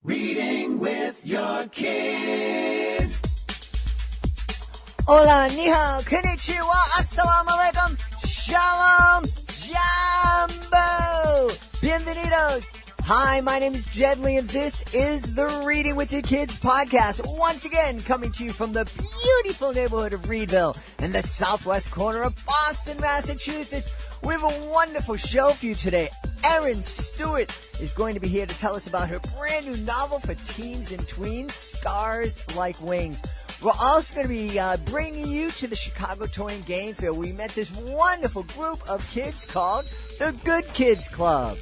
Reading with your kids. Hola, ni hao, konnichiwa, assalamu alaikum, shalom, jambo, bienvenidos. Hi, my name is Jed Lee, and this is the Reading with Your Kids podcast. Once again, coming to you from the beautiful neighborhood of Reedville in the southwest corner of Boston, Massachusetts. We have a wonderful show for you today. Erin Stewart is going to be here to tell us about her brand new novel for teens and tweens, Scars Like Wings. We're also going to be bringing you to the Chicago Toy and Game Fair. We met this wonderful group of kids called the Good Kids Club.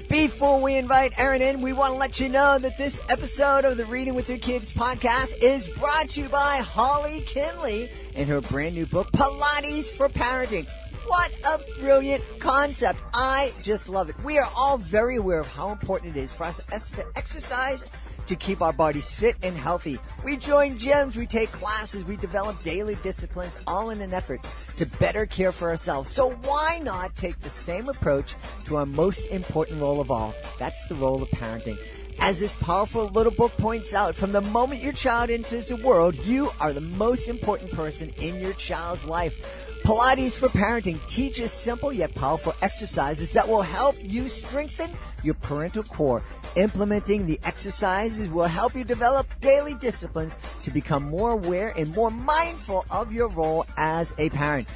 Before we invite Erin in, we want to let you know that this episode of the Reading with Your Kids podcast is brought to you by Holly Kinley and her brand new book, Pilates for Parenting. What a brilliant concept. I just love it. We are all very aware of how important it is for us to exercise to keep our bodies fit and healthy. We join gyms, we take classes, we develop daily disciplines, all in an effort to better care for ourselves. So why not take the same approach to our most important role of all? That's the role of parenting. As this powerful little book points out, from the moment your child enters the world, you are the most important person in your child's life. Pilates for Parenting teaches simple yet powerful exercises that will help you strengthen your parental core. Implementing the exercises will help you develop daily disciplines to become more aware and more mindful of your role as a parent.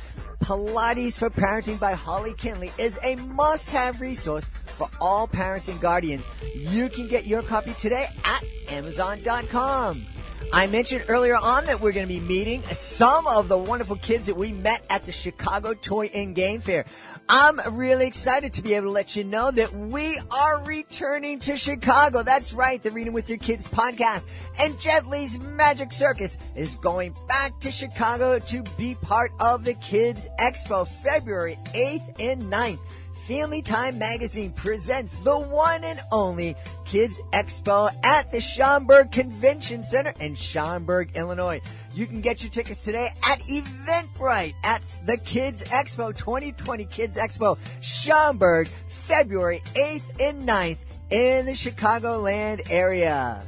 Pilates for Parenting by Holly Kinley is a must-have resource for all parents and guardians. You can get your copy today at Amazon.com. I mentioned earlier on that we're going to be meeting some of the wonderful kids that we met at the Chicago Toy and Game Fair. I'm really excited to be able to let you know that we are returning to Chicago. That's right, the Reading with Your Kids podcast. And Jet Lee's Magic Circus is going back to Chicago to be part of the Kids Expo, February 8th and 9th. Family Time Magazine presents the one and only Kids Expo at the Schaumburg Convention Center in Schaumburg, Illinois. You can get your tickets today at Eventbrite at the Kids Expo 2020 Kids Expo, Schaumburg, February 8th and 9th in the Chicagoland area.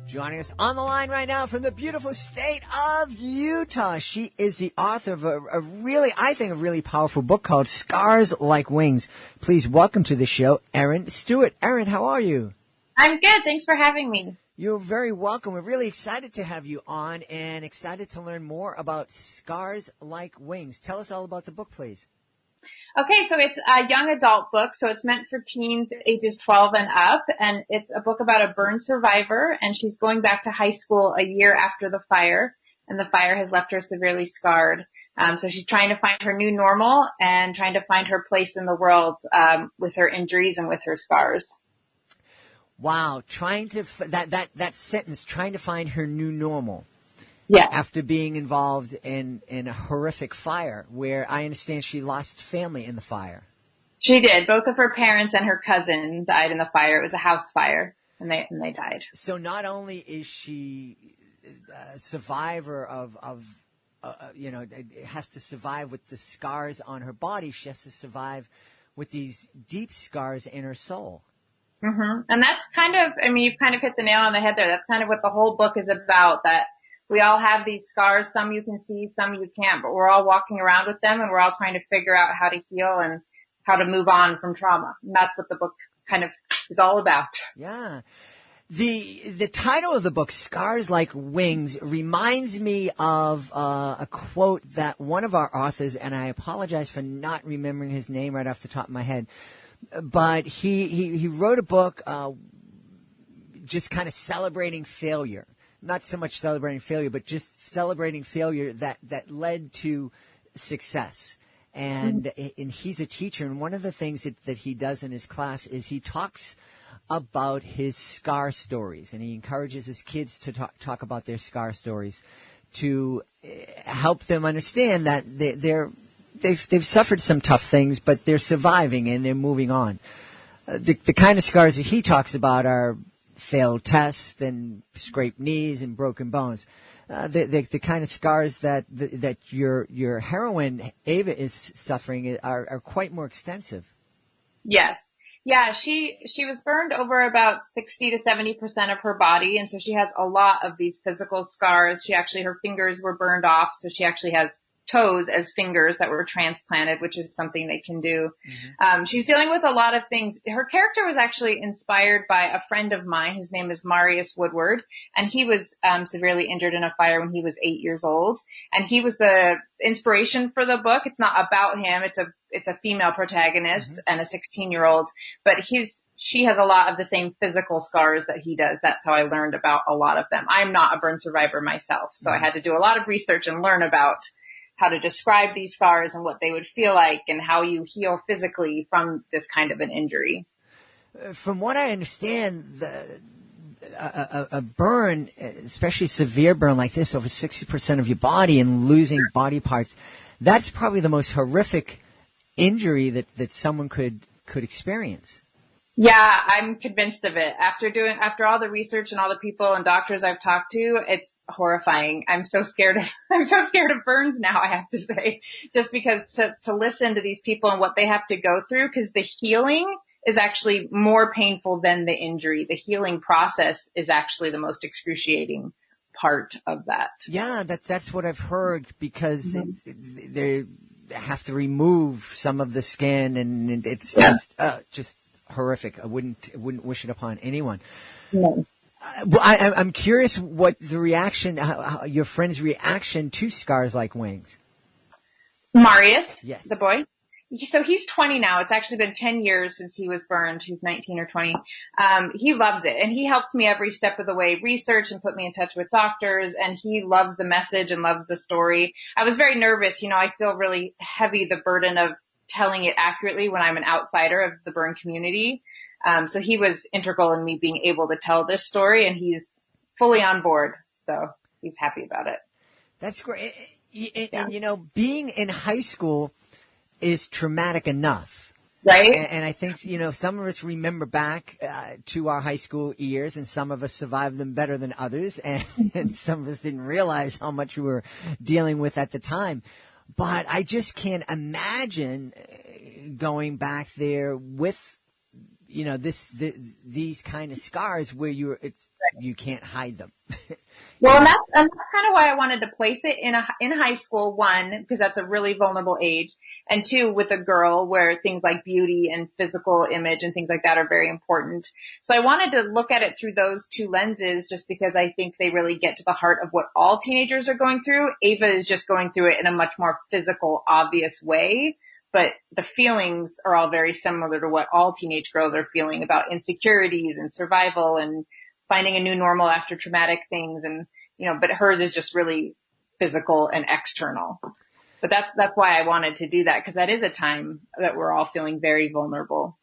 Joining us on the line right now from the beautiful state of Utah. She is the author of a really powerful book called Scars Like Wings. Please welcome to the show, Erin Stewart. Erin, how are you? I'm good. Thanks for having me. You're very welcome. We're really excited to have you on and excited to learn more about Scars Like Wings. Tell us all about the book, please. Okay, so it's a young adult book, so it's meant for teens ages 12 and up, and it's a book about a burn survivor, and she's going back to high school a year after the fire, and the fire has left her severely scarred. So she's trying to find her new normal and trying to find her place in the world with her injuries and with her scars. Wow, that sentence, trying to find her new normal. Yeah. After being involved in a horrific fire where I understand she lost family in the fire. She did. Both of her parents and her cousin died in the fire. It was a house fire, and they died. So not only is she a survivor of has to survive with the scars on her body, she has to survive with these deep scars in her soul. Mm-hmm. And that's you've kind of hit the nail on the head there. That's kind of what the whole book is about, that we all have these scars. Some you can see, some you can't, but we're all walking around with them, and we're all trying to figure out how to heal and how to move on from trauma. And that's what the book kind of is all about. Yeah. The title of the book, Scars Like Wings, reminds me of a quote that one of our authors, and I apologize for not remembering his name right off the top of my head, but he wrote a book just kind of celebrating failure. Not so much celebrating failure, but just celebrating failure that led to success. And he's a teacher, and one of the things that he does in his class is he talks about his scar stories, and he encourages his kids to talk about their scar stories to help them understand that they've suffered some tough things, but they're surviving and they're moving on. The kind of scars that he talks about are failed tests and scraped knees and broken bones. The kind of scars that your heroine Ava is suffering are quite more extensive. Yes. Yeah, she was burned over about 60 to 70% of her body, and so she has a lot of these physical scars. Her fingers were burned off, so she actually has toes as fingers that were transplanted, which is something they can do. She's dealing with a lot of things. Her character was actually inspired by a friend of mine whose name is Marius Woodward, and he was severely injured in a fire when he was 8 years old. And he was the inspiration for the book. It's not about him. It's a female protagonist and a 16-year-old, but she has a lot of the same physical scars that he does. That's how I learned about a lot of them. I'm not a burn survivor myself, so I had to do a lot of research and learn about how to describe these scars and what they would feel like and how you heal physically from this kind of an injury. From what I understand, a burn, especially severe burn like this, over 60% of your body and losing body parts, that's probably the most horrific injury that someone could experience. Yeah, I'm convinced of it. After all the research and all the people and doctors I've talked to, it's horrifying. I'm so scared of burns now, I have to say, just because to listen to these people and what they have to go through, because the healing is actually more painful than the injury. The healing process is actually the most excruciating part of that. Yeah, that's what I've heard, because they have to remove some of the skin, and it's just horrific. I wouldn't wish it upon anyone. No. Well, I'm curious what the reaction, your friend's reaction to scars like wings. Marius, yes, the boy. So he's 20 now. It's actually been 10 years since he was burned. He's 19 or 20. He loves it, and he helped me every step of the way research and put me in touch with doctors, and he loves the message and loves the story. I was very nervous. I feel really heavy, the burden of telling it accurately when I'm an outsider of the burn community. So he was integral in me being able to tell this story, and he's fully on board. So he's happy about it. That's great. And being in high school is traumatic enough. Right. And I think, some of us remember back to our high school years, and some of us survived them better than others. And some of us didn't realize how much we were dealing with at the time. But I just can't imagine going back there with, these kind of scars where you can't hide them. Well, and that's kind of why I wanted to place it in high school. One, because that's a really vulnerable age, and two, with a girl where things like beauty and physical image and things like that are very important. So I wanted to look at it through those two lenses, just because I think they really get to the heart of what all teenagers are going through. Ava is just going through it in a much more physical, obvious way. But the feelings are all very similar to what all teenage girls are feeling about insecurities and survival and finding a new normal after traumatic things. And, but hers is just really physical and external. But that's why I wanted to do that, because that is a time that we're all feeling very vulnerable.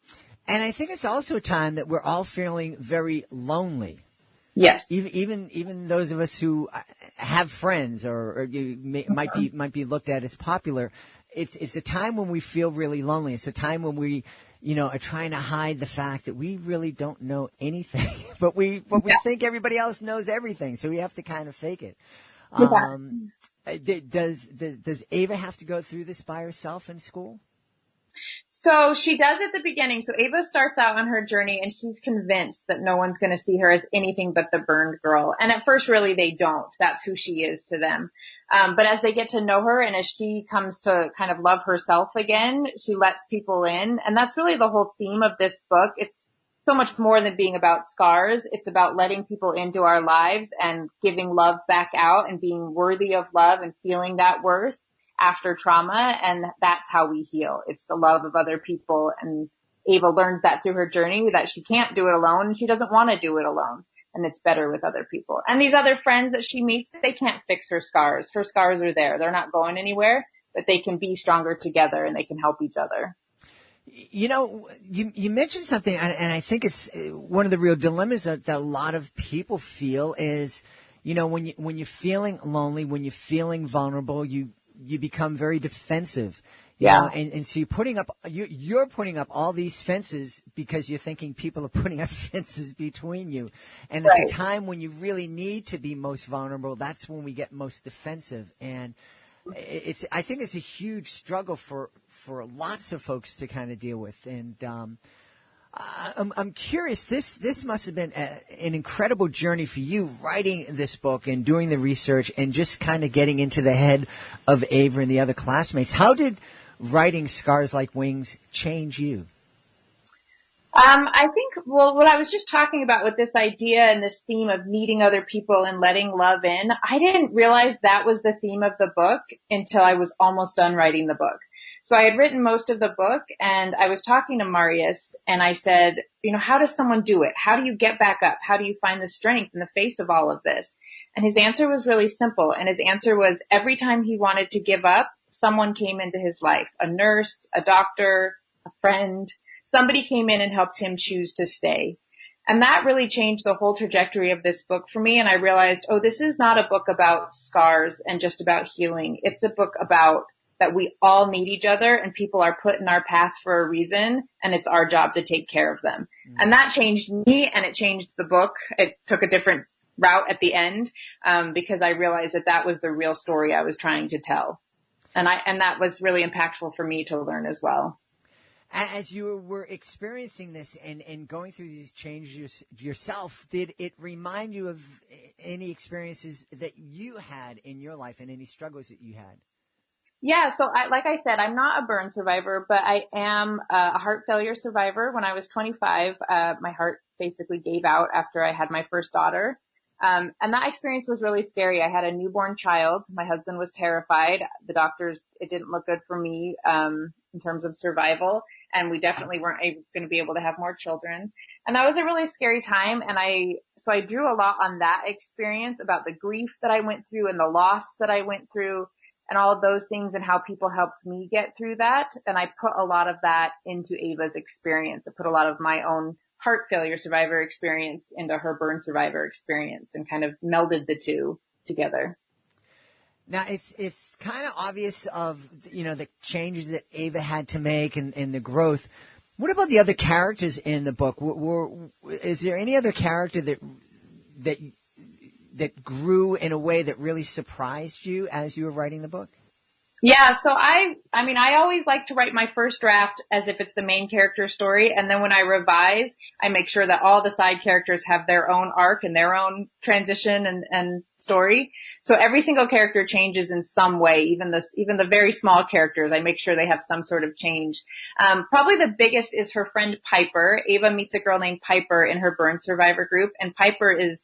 And I think it's also a time that we're all feeling very lonely. Yes. Even those of us who have friends or might be looked at as popular, it's a time when we feel really lonely. It's a time when we, are trying to hide the fact that we really don't know anything, but we think everybody else knows everything, so we have to kind of fake it. Does Ava have to go through this by herself in school? So she does at the beginning. So Ava starts out on her journey, and she's convinced that no one's going to see her as anything but the burned girl. And at first, really, they don't. That's who she is to them. But as they get to know her, and as she comes to kind of love herself again, she lets people in. And that's really the whole theme of this book. It's so much more than being about scars. It's about letting people into our lives and giving love back out and being worthy of love and feeling that worth after trauma. And that's how we heal. It's the love of other people. And Ava learns that through her journey, that she can't do it alone, and she doesn't want to do it alone. And it's better with other people. And these other friends that she meets, they can't fix her scars. Her scars are there. They're not going anywhere, but they can be stronger together, and they can help each other. You mentioned something, and I think it's one of the real dilemmas that a lot of people feel is, when you're feeling lonely, when you're feeling vulnerable, you become very defensive. And so you're putting up all these fences because you're thinking people are putting up fences between you. And at the time when you really need to be most vulnerable, that's when we get most defensive. And I think it's a huge struggle for lots of folks to kind of deal with. And I'm curious. This must have been an incredible journey for you, writing this book and doing the research and just kind of getting into the head of Ava and the other classmates. How did writing Scars Like Wings change you? I think, well, what I was just talking about with this idea and this theme of meeting other people and letting love in, I didn't realize that was the theme of the book until I was almost done writing the book. So I had written most of the book, and I was talking to Marius, and I said, how does someone do it? How do you get back up? How do you find the strength in the face of all of this? And his answer was really simple. And his answer was every time he wanted to give up, someone came into his life, a nurse, a doctor, a friend. Somebody came in and helped him choose to stay. And that really changed the whole trajectory of this book for me. And I realized, this is not a book about scars and just about healing. It's a book about that we all need each other and people are put in our path for a reason, and it's our job to take care of them. Mm-hmm. And that changed me, and it changed the book. It took a different route at the end, because I realized that was the real story I was trying to tell. And that was really impactful for me to learn as well. As you were experiencing this and going through these changes yourself, did it remind you of any experiences that you had in your life and any struggles that you had? Yeah, so like I said, I'm not a burn survivor, but I am a heart failure survivor. When I was 25, my heart basically gave out after I had my first daughter. And that experience was really scary. I had a newborn child. My husband was terrified. The doctors, it didn't look good for me, in terms of survival. And we definitely weren't going to be able to have more children. And that was a really scary time. And so I drew a lot on that experience about the grief that I went through and the loss that I went through and all of those things and how people helped me get through that. And I put a lot of that into Ava's experience. I put a lot of my own heart failure survivor experience into her burn survivor experience and kind of melded the two together. Now, it's kind of obvious of, the changes that Ava had to make and the growth. What about the other characters in the book? Is there any other character that grew in a way that really surprised you as you were writing the book? Yeah, so I always like to write my first draft as if it's the main character story, and then when I revise, I make sure that all the side characters have their own arc and their own transition and story. So every single character changes in some way, even the very small characters, I make sure they have some sort of change. Probably the biggest is her friend Piper. Ava meets a girl named Piper in her burn survivor group, and Piper is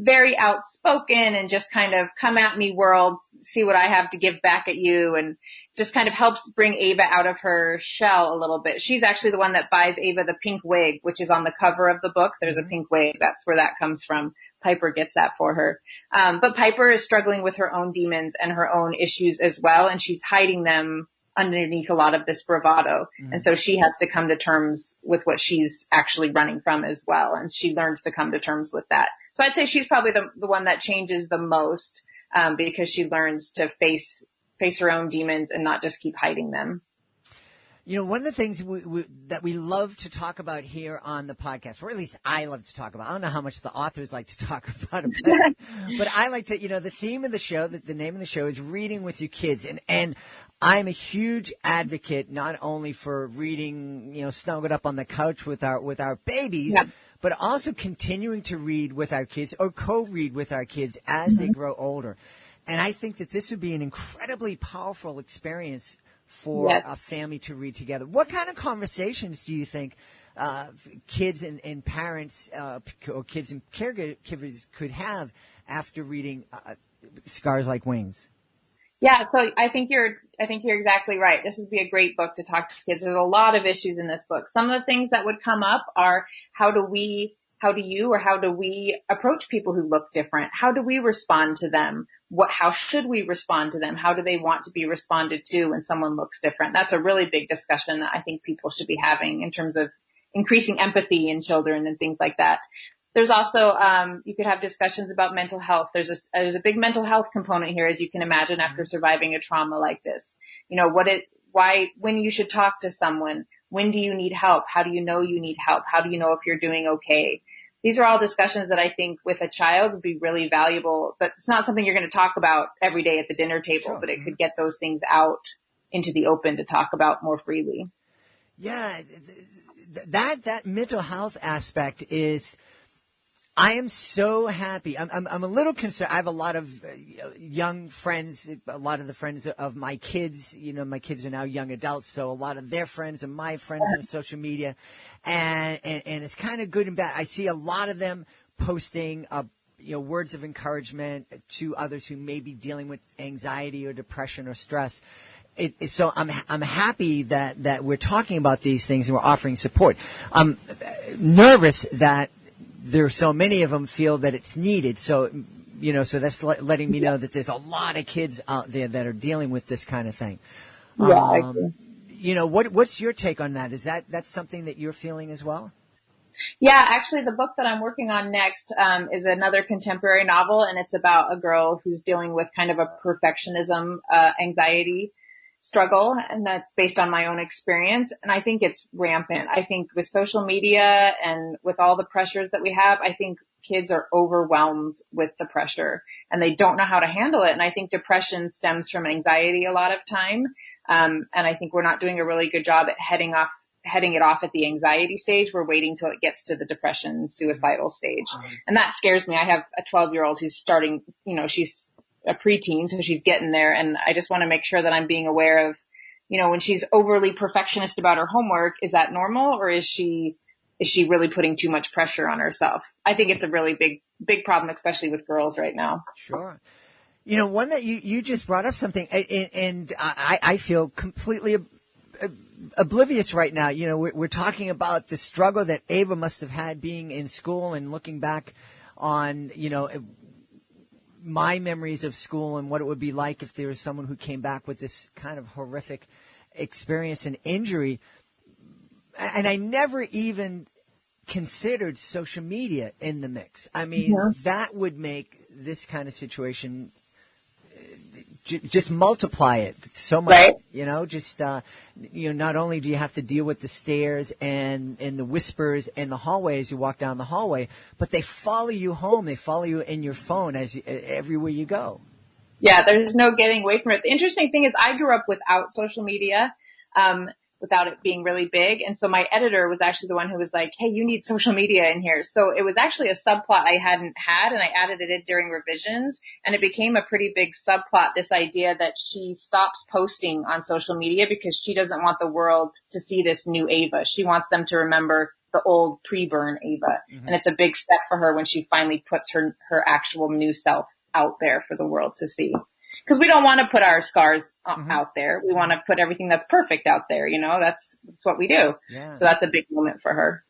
very outspoken and just kind of come at me world, see what I have to give back at you, and just kind of helps bring Ava out of her shell a little bit. She's actually the one that buys Ava the pink wig, which is on the cover of the book. There's a pink wig. That's where that comes from. Piper gets that for her. But Piper is struggling with her own demons and her own issues as well, and she's hiding them underneath a lot of this bravado. Mm-hmm. And so she has to come to terms with what she's actually running from as well. And she learns to come to terms with that. So I'd say she's probably the one that changes the most, because she learns to face her own demons and not just keep hiding them. One of the things that we love to talk about here on the podcast, or at least I love to talk about, I don't know how much the authors like to talk about it, but I like to, the theme of the show, the name of the show is Reading with Your Kids. And I'm a huge advocate not only for reading, snuggled up on the couch with our babies, yeah, but also continuing to read with our kids or co-read with our kids as they grow older. And I think that this would be an incredibly powerful experience for a family to read together. What kind of conversations do you think kids and parents or kids and caregivers could have after reading Scars Like Wings? Yeah, so I think you're exactly right. This would be a great book to talk to kids. There's a lot of issues in this book. Some of the things that would come up are how do we approach people who look different? How do we respond to them? How should we respond to them? How do they want to be responded to when someone looks different? That's a really big discussion that I think people should be having in terms of increasing empathy in children and things like that. There's also, you could have discussions about mental health. There's a big mental health component here, as you can imagine, after surviving a trauma like this. When you should talk to someone, when do you need help? How do you know you need help? How do you know if you're doing okay? These are all discussions that I think with a child would be really valuable, but it's not something you're going to talk about every day at the dinner table, sure, but it could get those things out into the open to talk about more freely. Yeah. that mental health aspect is. I am so happy. I'm a little concerned. I have a lot of young friends. A lot of the friends of my kids. My kids are now young adults, so a lot of their friends and my friends on social media, and it's kind of good and bad. I see a lot of them posting words of encouragement to others who may be dealing with anxiety or depression or stress. So I'm happy that we're talking about these things and we're offering support. I'm nervous that there are so many of them feel that it's needed. So, so that's letting me know that there's a lot of kids out there that are dealing with this kind of thing. Yeah, I agree. What's your take on that? Is that's something that you're feeling as well? Yeah, actually, the book that I'm working on next is another contemporary novel, and it's about a girl who's dealing with kind of a perfectionism anxiety struggle, and that's based on my own experience. And I think it's rampant. I think with social media and with all the pressures that we have, I think kids are overwhelmed with the pressure and they don't know how to handle it. And I think depression stems from anxiety a lot of time. And I think we're not doing a really good job at heading it off at the anxiety stage. We're waiting till it gets to the depression, suicidal stage. And that scares me. I have a 12-year-old who's starting, she's a preteen, so she's getting there. And I just want to make sure that I'm being aware of, when she's overly perfectionist about her homework, is that normal, or is she really putting too much pressure on herself? I think it's a really big problem, especially with girls right now. Sure. One that you just brought up something, and I feel completely oblivious right now. We're talking about the struggle that Ava must have had being in school and looking back on, my memories of school and what it would be like if there was someone who came back with this kind of horrific experience and injury. And I never even considered social media in the mix. I mean, that would make this kind of situation just multiply it so much, right. Not only do you have to deal with the stairs and the whispers in the hallway as you walk down the hallway, but they follow you home. They follow you in your phone everywhere you go. Yeah, there's no getting away from it. The interesting thing is I grew up without social media. Without it being really big. And so my editor was actually the one who was like, hey, you need social media in here. So it was actually a subplot I hadn't had, and I added it in during revisions, and it became a pretty big subplot, this idea that she stops posting on social media because she doesn't want the world to see this new Ava. She wants them to remember the old pre-burn Ava. Mm-hmm. And it's a big step for her when she finally puts her actual new self out there for the world to see. Because we don't want to put our scars out there. We want to put everything that's perfect out there. That's what we do. Yeah. So that's a big moment for her.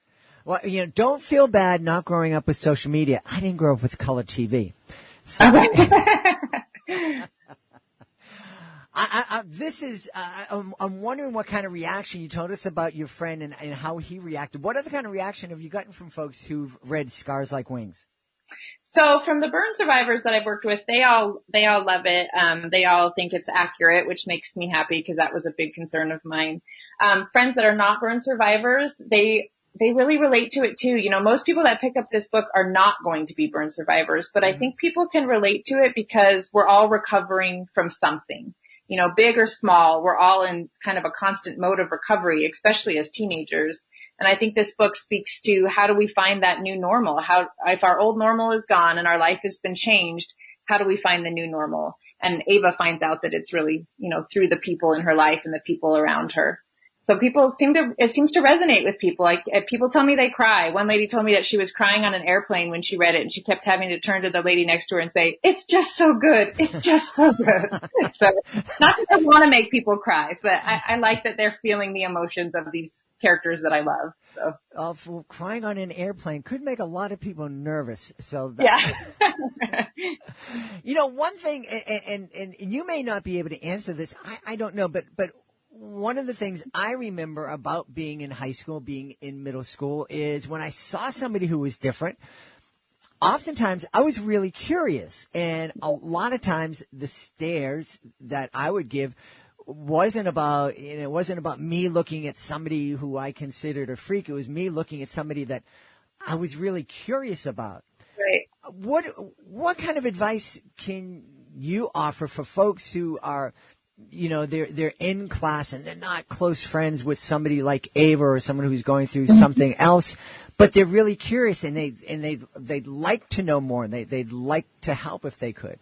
Well, don't feel bad not growing up with social media. I didn't grow up with color TV. So I'm wondering what kind of reaction you told us about your friend and how he reacted. What other kind of reaction have you gotten from folks who've read Scars Like Wings? So from the burn survivors that I've worked with, they all love it. They all think it's accurate, which makes me happy because that was a big concern of mine. Friends that are not burn survivors, they really relate to it too. Most people that pick up this book are not going to be burn survivors, but I think people can relate to it because we're all recovering from something, big or small. We're all in kind of a constant mode of recovery, especially as teenagers. And I think this book speaks to how do we find that new normal? If our old normal is gone and our life has been changed, how do we find the new normal? And Ava finds out that it's really, through the people in her life and the people around her. So it seems to resonate with people. Like people tell me they cry. One lady told me that she was crying on an airplane when she read it, and she kept having to turn to the lady next to her and say, "It's just so good. It's just so good." So not that I want to make people cry, but I like that they're feeling the emotions of these characters that I love. So. Crying on an airplane could make a lot of people nervous. So yeah. One thing, and you may not be able to answer this. I don't know, but one of the things I remember about being in high school, being in middle school, is when I saw somebody who was different, oftentimes I was really curious. And a lot of times the stares that I would give wasn't about me looking at somebody who I considered a freak. It was me looking at somebody that I was really curious about. Right. What kind of advice can you offer for folks who are they're in class and they're not close friends with somebody like Ava or someone who's going through something else, but they're really curious and they'd like to know more and they'd like to help if they could.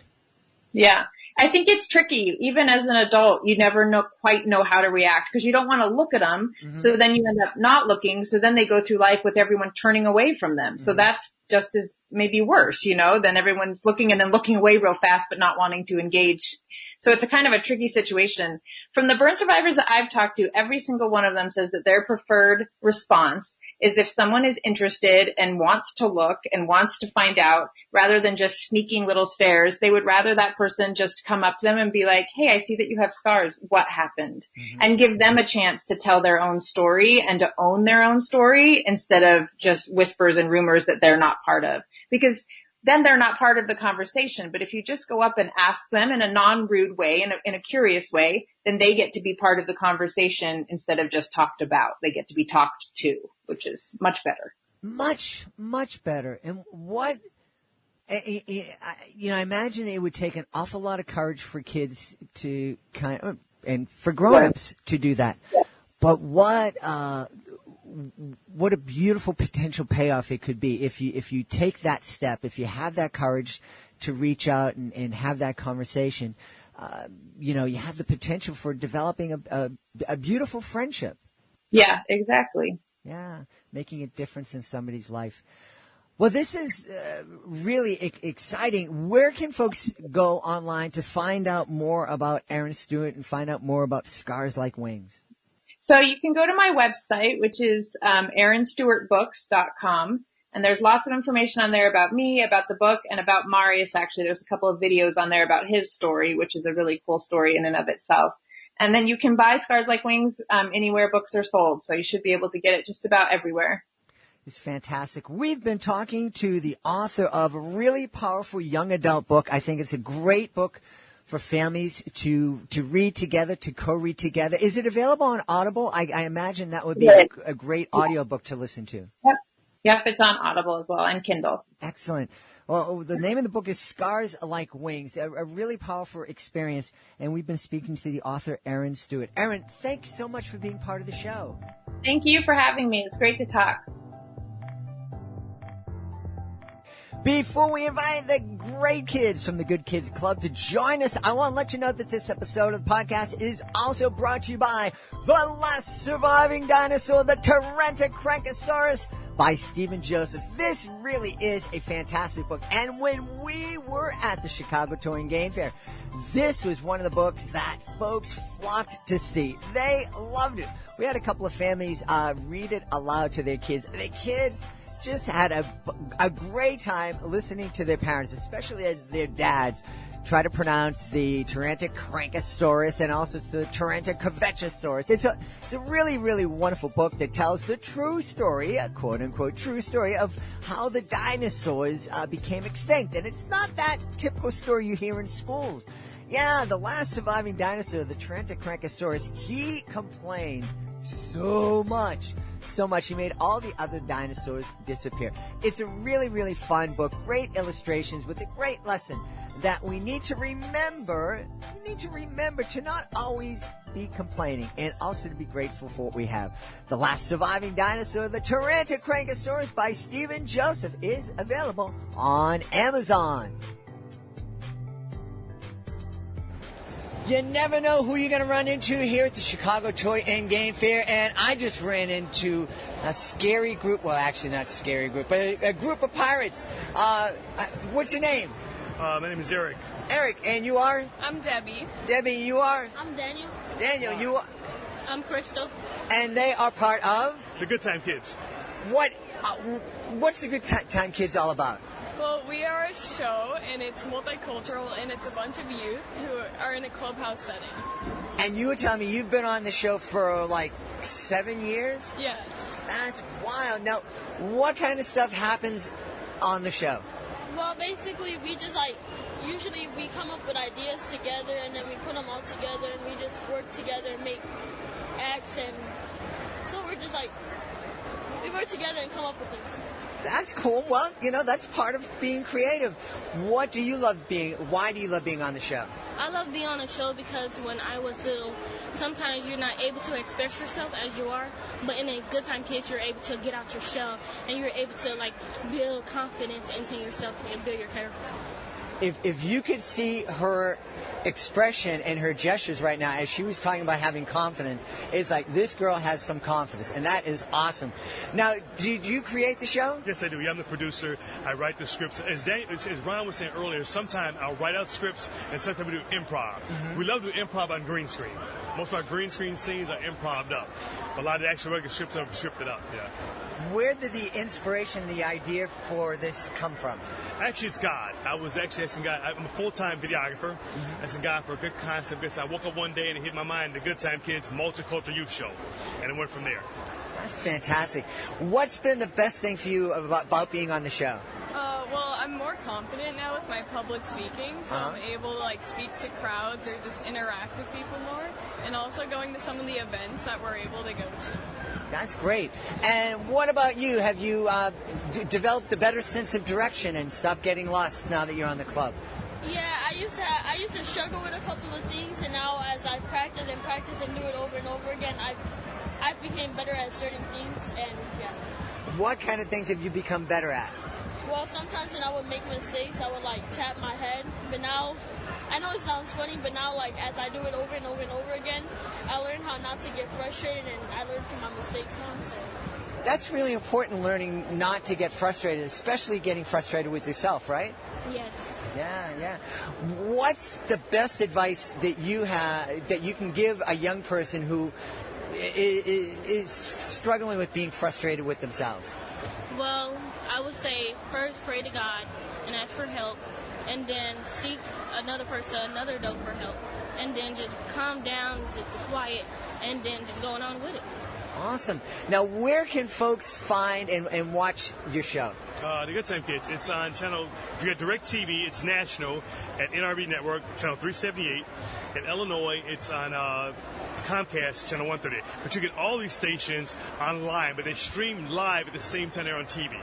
Yeah. I think it's tricky. Even as an adult, you never quite know how to react because you don't want to look at them. Mm-hmm. So then you end up not looking. So then they go through life with everyone turning away from them. Mm-hmm. So that's just as maybe worse, than everyone's looking and then looking away real fast, but not wanting to engage. So it's a kind of a tricky situation. From the burn survivors that I've talked to, every single one of them says that their preferred response is if someone is interested and wants to look and wants to find out, rather than just sneaking little stares, they would rather that person just come up to them and be like, hey, I see that you have scars. What happened? Mm-hmm. And give them a chance to tell their own story and to own their own story instead of just whispers and rumors that they're not part of. Because then they're not part of the conversation. But if you just go up and ask them in a non-rude way, in a curious way, then they get to be part of the conversation instead of just talked about. They get to be talked to, which is much better. Much, much better. And what, I imagine it would take an awful lot of courage for kids to and for grown-ups to do that. But what a beautiful potential payoff it could be if you take that step, if you have that courage to reach out and have that conversation. You have the potential for developing a beautiful friendship. Yeah, exactly. Yeah, making a difference in somebody's life. Well, this is really exciting. Where can folks go online to find out more about Erin Stewart and find out more about Scars Like Wings? So you can go to my website, which is erinstewartbooks.com. And there's lots of information on there about me, about the book, and about Marius. Actually, there's a couple of videos on there about his story, which is a really cool story in and of itself. And then you can buy Scars Like Wings anywhere books are sold. So you should be able to get it just about everywhere. It's fantastic. We've been talking to the author of a really powerful young adult book. I think it's a great book for families to read together, to co-read together. Is it available on Audible? I imagine that would be a great audiobook to listen to. Yep, it's on Audible as well and Kindle. Excellent. Well, the name of the book is Scars Like Wings, a really powerful experience, and we've been speaking to the author, Erin Stewart. Erin, thanks so much for being part of the show. Thank you for having me. It's great to talk. Before we invite the great kids from the Good Kids Club to join us, I want to let you know that this episode of the podcast is also brought to you by The Last Surviving Dinosaur, the Tyrannosaurus by Stephen Joseph. This really is a fantastic book. And when we were at the Chicago Toy and Game Fair, this was one of the books that folks flocked to see. They loved it. We had a couple of families read it aloud to their kids. The kids just had a great time listening to their parents, especially as their dads try to pronounce the Tyrannosaurus and also the Tyrannosaurus. It's a really, really wonderful book that tells the true story, a quote-unquote true story, of how the dinosaurs became extinct. And it's not that typical story you hear in schools. Yeah, the last surviving dinosaur, the Tyrannosaurus, he complained so much he made all the other dinosaurs disappear. It's a really, really fun book, great illustrations with a great lesson that we need to remember. We need to remember to not always be complaining and also to be grateful for what we have. The Last Surviving Dinosaur, the Tyrannosaurus by Stephen Joseph, is available on Amazon. You never know who you're going to run into here at the Chicago Toy and Game Fair, and I just ran into a scary group. Well, actually not scary group, but a group of pirates. What's your name? My name is Eric. Eric, and you are? I'm Debbie. Debbie, you are? I'm Daniel. Daniel, you are? I'm Crystal. And they are part of? The Good Time Kids. What's the Good Time Kids all about? Well, we are a show, and it's multicultural, and it's a bunch of youth who are in a clubhouse setting. And you were telling me you've been on the show for like 7 years? Yes. That's wild. Now, what kind of stuff happens on the show? Well, basically, we just usually we come up with ideas together, and then we put them all together, and we just work together and make acts, and so we're just we work together and come up with things. That's cool. Well, that's part of being creative. Why do you love being on the show? I love being on the show because when I was little, sometimes you're not able to express yourself as you are, but in a Good Time Kids, you're able to get out your shell and you're able to build confidence into yourself and build your character. If you could see her expression and her gestures right now as she was talking about having confidence, it's like this girl has some confidence, and that is awesome. Now, did you create the show? Yes, I do. Yeah, I'm the producer. I write the scripts. As Ron was saying earlier, sometimes I'll write out scripts, and sometimes we do improv. Mm-hmm. We love to do improv on green screen. Most of our green screen scenes are improv'd up. A lot of the actual regular scripts are scripted up, yeah. Where did the inspiration, the idea for this come from? Actually, it's God. I was actually asking God. I'm a full-time videographer. Mm-hmm. Asking God for a good concept. Because I woke up one day and it hit my mind, the Good Time Kids Multicultural Youth Show. And it went from there. That's fantastic. What's been the best thing for you about being on the show? Well, I'm more confident now with my public speaking, so I'm able to speak to crowds or just interact with people more, and also going to some of the events that we're able to go to. That's great. And what about you? Have you developed a better sense of direction and stopped getting lost now that you're on the club? Yeah, I used to struggle with a couple of things, and now as I practice and do it over and over again, I became better at certain things, and yeah. What kind of things have you become better at? Well, sometimes when I would make mistakes, I would tap my head. But now, I know it sounds funny, but now as I do it over and over and over again, I learn how not to get frustrated, and I learn from my mistakes now. So that's really important, learning not to get frustrated, especially getting frustrated with yourself, right? Yes. Yeah. What's the best advice that you can give a young person who is struggling with being frustrated with themselves? Well, I would say first pray to God and ask for help, and then seek another adult for help, and then just calm down, just be quiet, and then just going on with it. Awesome. Now, where can folks find and watch your show? The Good Time Kids. It's on channel, if you got DirecTV, it's national at NRB Network, channel 378. In Illinois, it's on Comcast, channel 138. But you get all these stations online, but they stream live at the same time they're on TV.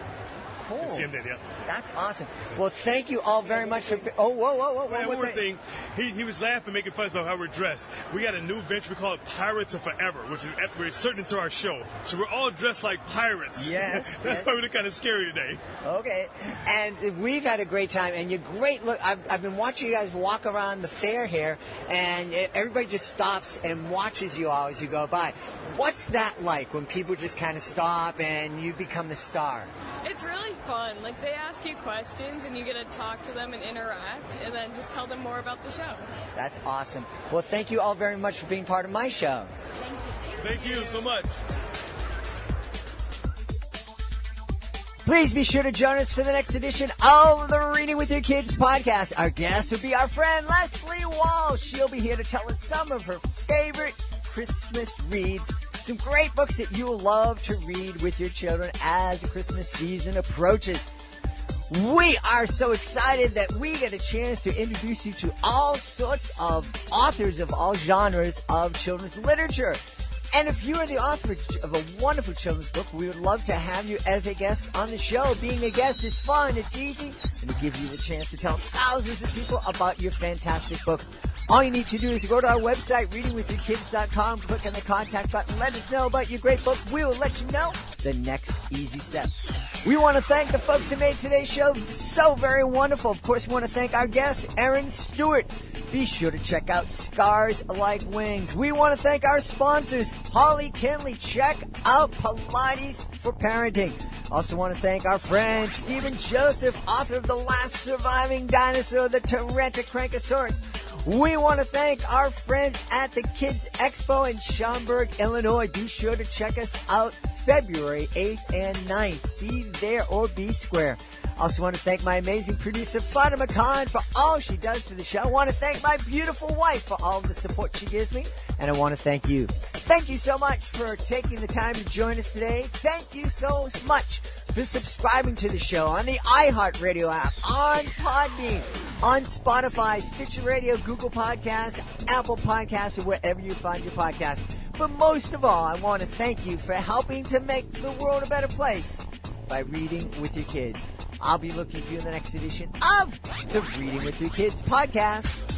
Cool. CNN, yeah. That's awesome. Well, thank you all very much for... Oh, whoa. One more thing. He was laughing, making fun about how we're dressed. We got a new venture. We call it Pirates of Forever, which is we're inserting into our show. So we're all dressed like pirates. Yes. That's why we look kind of scary today. Okay. And we've had a great time. And you're great. Look, I've been watching you guys walk around the fair here, and everybody just stops and watches you all as you go by. What's that like when people just kind of stop and you become the star? It's really fun. They ask you questions and you get to talk to them and interact and then just tell them more about the show. That's awesome. Well, thank you all very much for being part of my show. Thank you. Thank you so much. Please be sure to join us for the next edition of the Reading with Your Kids podcast. Our guest will be our friend Leslie Walsh. She'll be here to tell us some of her favorite Christmas reads. Some great books that you'll love to read with your children as the Christmas season approaches. We are so excited that we get a chance to introduce you to all sorts of authors of all genres of children's literature. And if you are the author of a wonderful children's book, we would love to have you as a guest on the show. Being a guest is fun, it's easy, and it gives you the chance to tell thousands of people about your fantastic book. All you need to do is to go to our website, readingwithyourkids.com, click on the contact button, let us know about your great book. We will let you know the next easy step. We want to thank the folks who made today's show so very wonderful. Of course, we want to thank our guest, Erin Stewart. Be sure to check out Scars Like Wings. We want to thank our sponsors, Holly Kinley. Check out Pilates for Parenting. Also want to thank our friend, Stephen Joseph, author of The Last Surviving Dinosaur, the Tyrannosaurus. We want to thank our friends at the Kids Expo in Schaumburg, Illinois. Be sure to check us out February 8th and 9th. Be there or be square. Also want to thank my amazing producer, Fatima Khan, for all she does for the show. I want to thank my beautiful wife for all the support she gives me. And I want to thank you. Thank you so much for taking the time to join us today. Thank you so much for subscribing to the show on the iHeartRadio app, on Podbean, on Spotify, Stitcher Radio, Google Podcasts, Apple Podcasts, or wherever you find your podcasts. But most of all, I want to thank you for helping to make the world a better place by Reading with Your Kids. I'll be looking for you in the next edition of the Reading with Your Kids podcast.